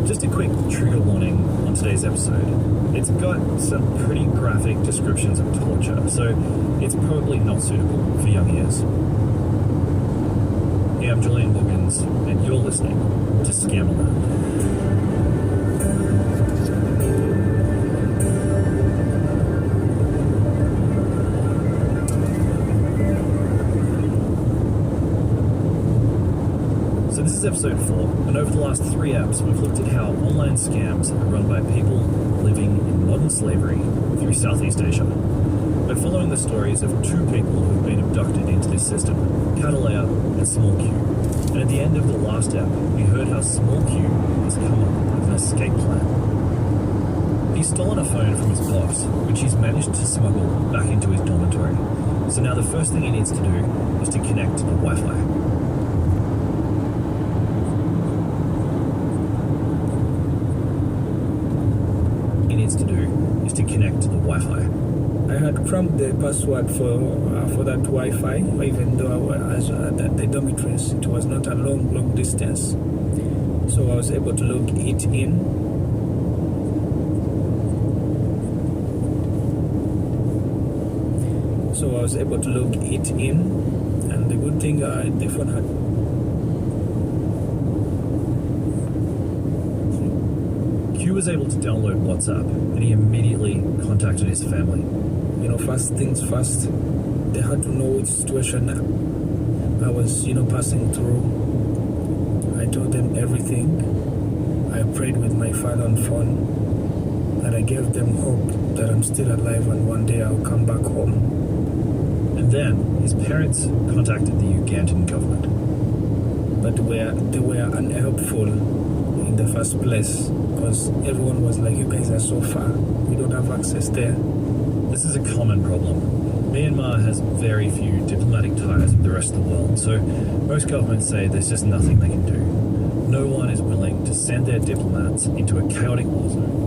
Just a quick trigger warning on today's episode. It's got some pretty graphic descriptions of torture, so it's probably not suitable for young ears. Hey, I'm Julian Bookins, and you're listening to Scam Alert. This is episode 4, and over the last 3 apps, we've looked at how online scams are run by people living in modern slavery through Southeast Asia. We're following the stories of 2 people who've been abducted into this system, Catalea and Small Q. And at the end of the last app, we heard how Small Q has come up with an escape plan. He's stolen a phone from his boss, which he's managed to smuggle back into his dormitory. So now the first thing he needs to do is to connect to the Wi-Fi. To do is to connect to the Wi-Fi. I had cramped the password for that Wi-Fi, even though I was at the dormitories. It was not a long distance, so I was able to log it in. And the good thing, the phone had. Q was able to download WhatsApp, and he immediately contacted his family. First things first, they had to know which situation I was, passing through. I told them everything. I prayed with my father on phone, and I gave them hope that I'm still alive and one day I'll come back home. And then his parents contacted the Ugandan government. But they were unhelpful in the first place, because everyone was like, you guys are so far, we don't have access there. This is a common problem. Myanmar has very few diplomatic ties with the rest of the world, so most governments say there's just nothing they can do. No one is willing to send their diplomats into a chaotic war zone.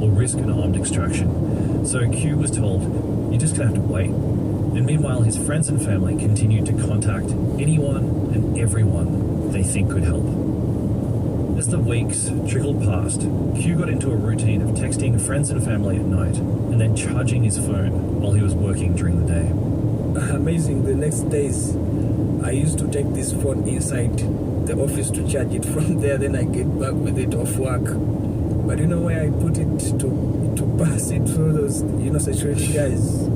Or risk an armed extraction. So Q was told, you're just going to have to wait. And meanwhile, his friends and family continued to contact anyone and everyone they think could help. As the weeks trickled past, Q got into a routine of texting friends and family at night and then charging his phone while he was working during the day. Amazing. The next days, I used to take this phone inside the office to charge it. From there, then I get back with it off work. But you know where I put it to pass it through those, security guys?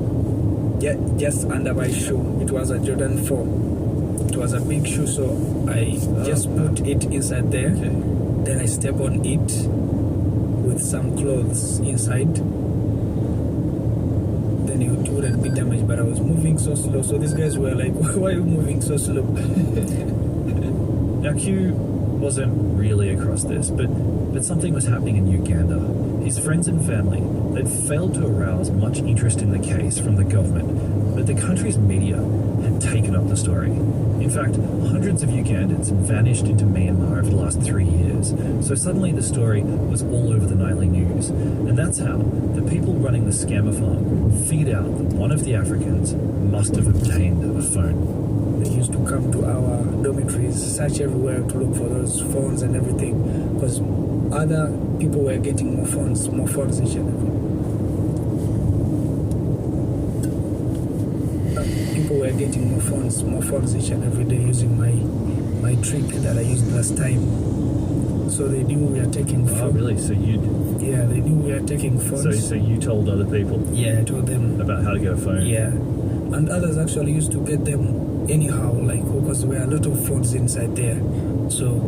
Just under my shoe. It was a Jordan 4. It was a big shoe, so I just put it inside there. Okay. Then I step on it with some clothes inside. Then it wouldn't be damaged, but I was moving so slow. So these guys were like, why are you moving so slow? Now Q wasn't really across this, but something was happening in Uganda. His friends and family, they'd failed to arouse much interest in the case from the government, but the country's media had taken up the story. In fact, hundreds of Ugandans had vanished into Myanmar over the last 3 years, so suddenly the story was all over the nightly news. And that's how the people running the scammer farm figured out that one of the Africans must have obtained a phone. They used to come to our dormitories, search everywhere to look for those phones and everything, because other people were getting more phones each and every. People were getting more phones each and every day using my trick that I used last time. So they knew we are taking phones. Oh, really? So Yeah, they knew we are taking phones. So you told other people? Yeah, I told them About how to get a phone? Yeah, and others actually used to get them anyhow, because there were a lot of phones inside there. So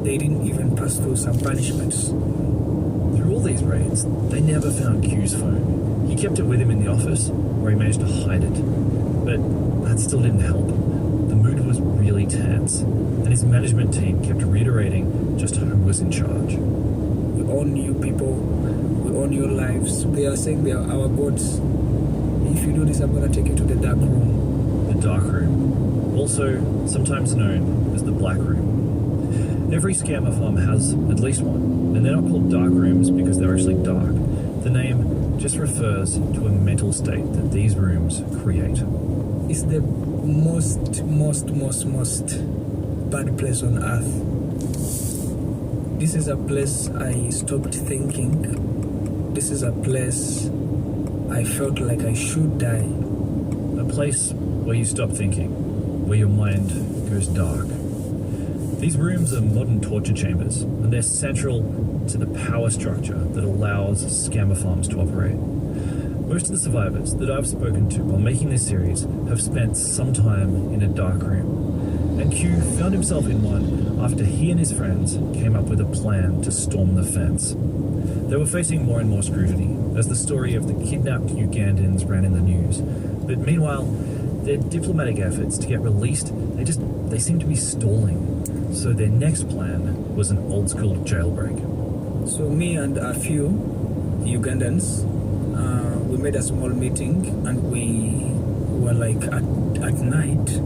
they didn't even pass through some punishments. Through all these raids, they never found Q's phone. He kept it with him in the office, where he managed to hide it. But that still didn't help. The mood was really tense, and his management team kept reiterating just who was in charge. We all knew people, we all knew lives. They are saying they are our gods. If you do this, I'm going to take you to the dark room. The dark room, also sometimes known as the black room. Every scammer farm has at least one, and they're not called dark rooms because they're actually dark. The name just refers to a mental state that these rooms create. it's the most bad place on earth. This is a place I stopped thinking. This is a place I felt like I should die. A place where you stop thinking, where your mind goes dark. These rooms are modern torture chambers, and they're central to the power structure that allows scammer farms to operate. Most of the survivors that I've spoken to while making this series have spent some time in a dark room, and Q found himself in one after he and his friends came up with a plan to storm the fence. They were facing more and more scrutiny as the story of the kidnapped Ugandans ran in the news, but meanwhile, their diplomatic efforts to get released, they seemed to be stalling. So their next plan was an old-school jailbreak. So me and a few Ugandans, we made a small meeting, and we were like, at night,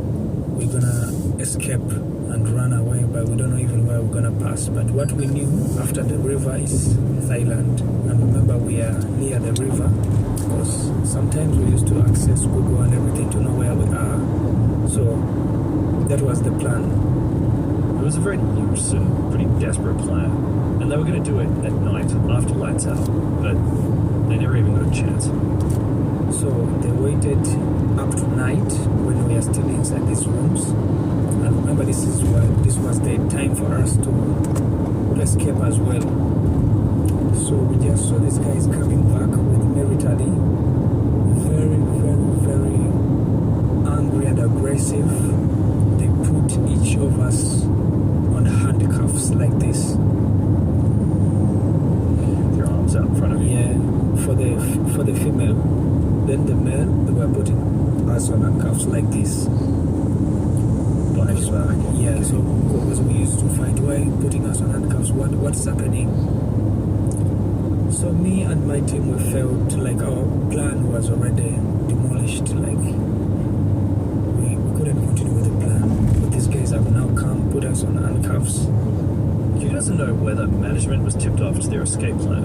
we're gonna escape and run away, but we don't know even where we're gonna pass. But what we knew after the river is Thailand, and remember we are near the river, because sometimes we used to access Google and everything to know where we are. So that was the plan. It was a very loose and pretty desperate plan, and they were going to do it at night after lights out, but they never even got a chance. So they waited up to night when we are still inside these rooms, and remember this was the time for us to escape as well. So we just saw these guys coming back with military, very angry and aggressive. They put each of us on handcuffs like this. Your arms out in front of you. Yeah, for the female. Then the male, they were putting us on handcuffs like this. Behind your back. Yeah, so because we used to fight, why are you putting us on handcuffs? What's happening? So me and my team, we felt like our plan was already demolished. Like we couldn't continue with the plan. But these guys have now come, put us on handcuffs. Q doesn't know whether management was tipped off to their escape plan,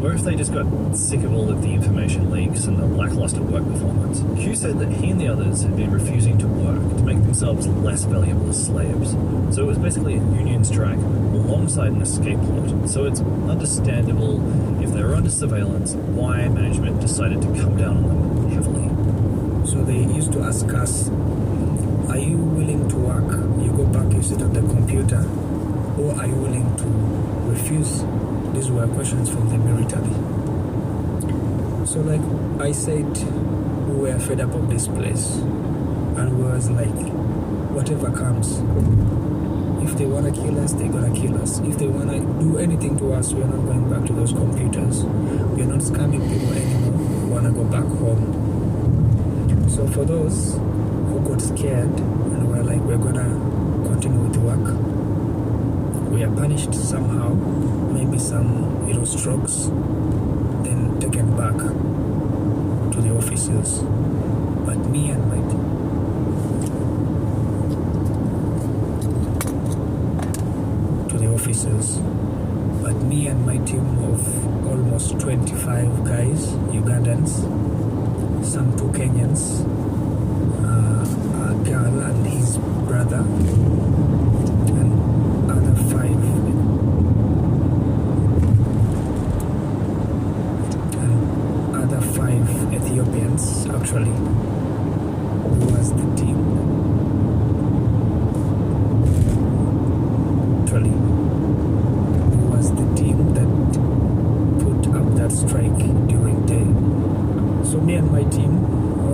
or if they just got sick of all of the information leaks and the lackluster work performance. Q said that he and the others had been refusing to work to make themselves less valuable as slaves. So it was basically a union strike alongside an escape plot. So it's understandable, if they were under surveillance, why management decided to come down on them heavily. So they used to ask us, are you willing to work? You go back, you sit at the computer, or are you willing to refuse? These were questions from the military. So like I said, we were fed up of this place, and we was like, whatever comes. If they wanna kill us, they're gonna kill us. If they wanna do anything to us, we're not going back to those computers. We're not scamming people anymore. We wanna go back home. So for those who got scared and were like, we're gonna continue with the work, we are punished somehow, maybe some strokes, then taken back to the officers. But me and my team, but me and my team of almost 25 guys, Ugandans, some 2 Kenyans, a girl and his brother, and other 5 Ethiopians, actually, who was the team. Strike during day. So me and my team,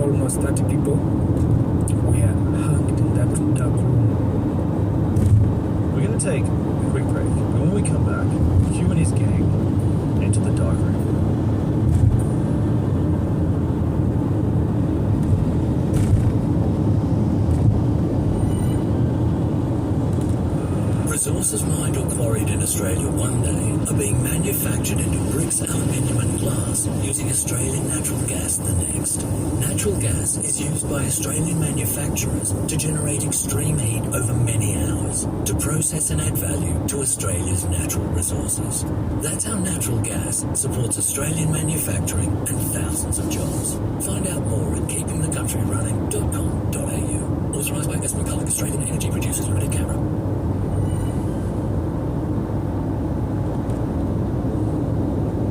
almost 30 people, were hanged in that dark room. We're going to take a quick break, and when we come back, Q and his gang enter the dark room. Resources mined or quarried in Australia one day are being manufactured into bricks, aluminium and glass using Australian natural gas the next. Natural gas is used by Australian manufacturers to generate extreme heat over many hours to process and add value to Australia's natural resources. That's how natural gas supports Australian manufacturing and thousands of jobs. Find out more at keepingthecountryrunning.com. Australian Energy Producers Limited, Canberra.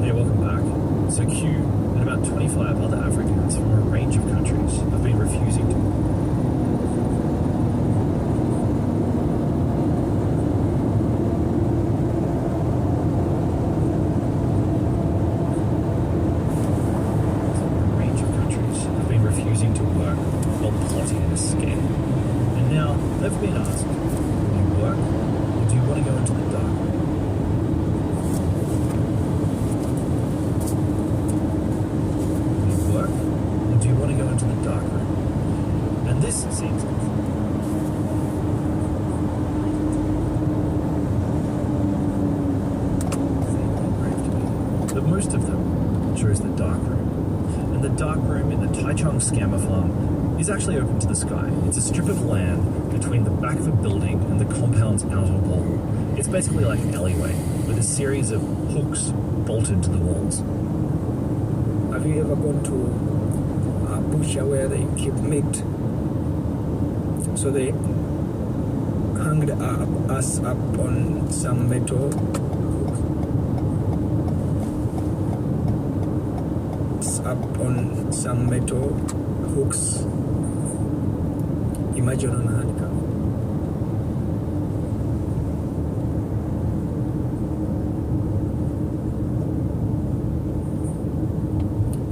Hey, welcome back. So Q and about 25 other Africans from a range of countries have been refusing to. Refusing to work while plotting an escape. And now they've been asked, will you work or do you want to go into the dark room? Will you work or do you want to go into the dark room? And this seems brave to me. But most of them chose the dark room. The dark room in the Taichung scammer farm is actually open to the sky. It's a strip of land between the back of a building and the compound's outer wall. It's basically like an alleyway with a series of hooks bolted to the walls. Have you ever gone to a butcher where they keep meat? So they hung us up on some metal hooks. Imagine on a handcuff.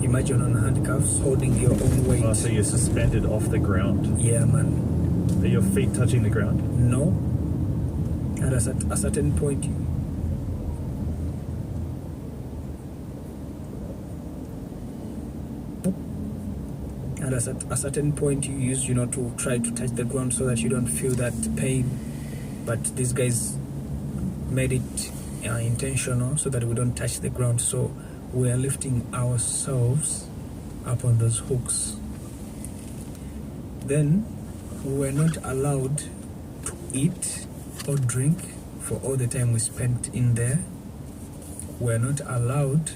Imagine on handcuffs holding your own weight. Oh, so you're suspended off the ground? Yeah, man. Are your feet touching the ground? No. And at a certain point, at a certain point you use, to try to touch the ground so that you don't feel that pain. But these guys made it intentional so that we don't touch the ground. So we are lifting ourselves up on those hooks. Then we were not allowed to eat or drink for all the time we spent in there. We are not allowed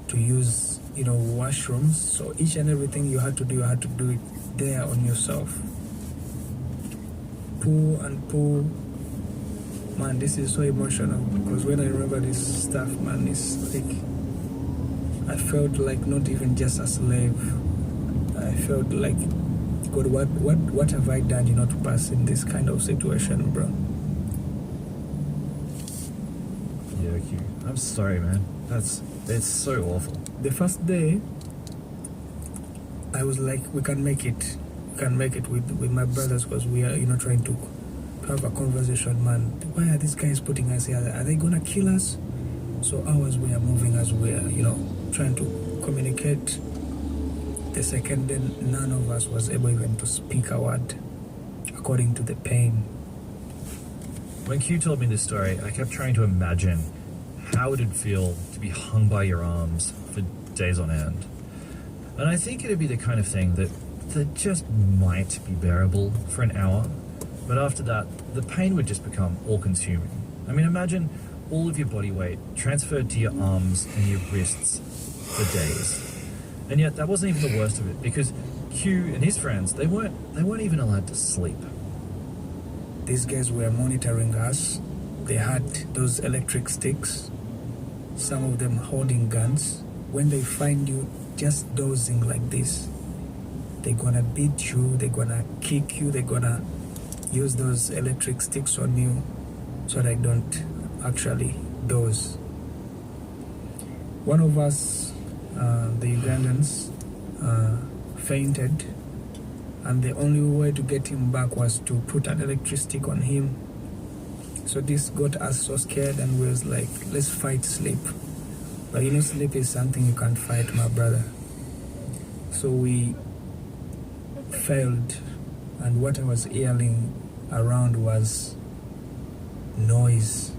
to use washrooms, so each and everything you had to do it there on yourself. Poo. Man, this is so emotional because when I remember this stuff, man, it's like I felt like not even just a slave. I felt like, God, what have I done, to pass in this kind of situation, bro? Yeah, Q. I'm sorry, man. It's so awful. The first day, I was like, we can make it. We can make it with my brothers because we are, trying to have a conversation, man. Why are these guys putting us here? Are they gonna kill us? So hours we are moving as we are, trying to communicate. The second day, none of us was able even to speak a word, according to the pain. When Q told me this story, I kept trying to imagine how it'd feel to be hung by your arms for days on end. And I think it'd be the kind of thing that just might be bearable for an hour, but after that, the pain would just become all-consuming. I mean, imagine all of your body weight transferred to your arms and your wrists for days. And yet, that wasn't even the worst of it, because Q and his friends, they weren't even allowed to sleep. These guys were monitoring us. They had those electric sticks, some of them holding guns. When they find you just dozing like this, they're gonna beat you, they're gonna kick you, they're gonna use those electric sticks on you so they don't actually doze. One of us, the Ugandans, fainted, and the only way to get him back was to put an electric stick on him. So this got us so scared, and we was like, let's fight sleep. But sleep is something you can't fight, my brother. So we failed, and what I was hearing around was noise.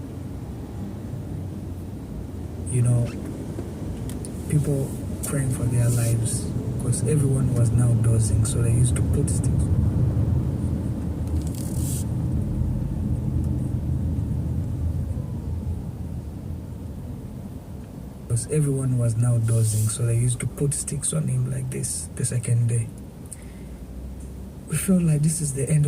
People praying for their lives because everyone was now dozing, so they used to put sticks. Because everyone was now dozing, so they used to put sticks on him like this the second day. We felt like this is the end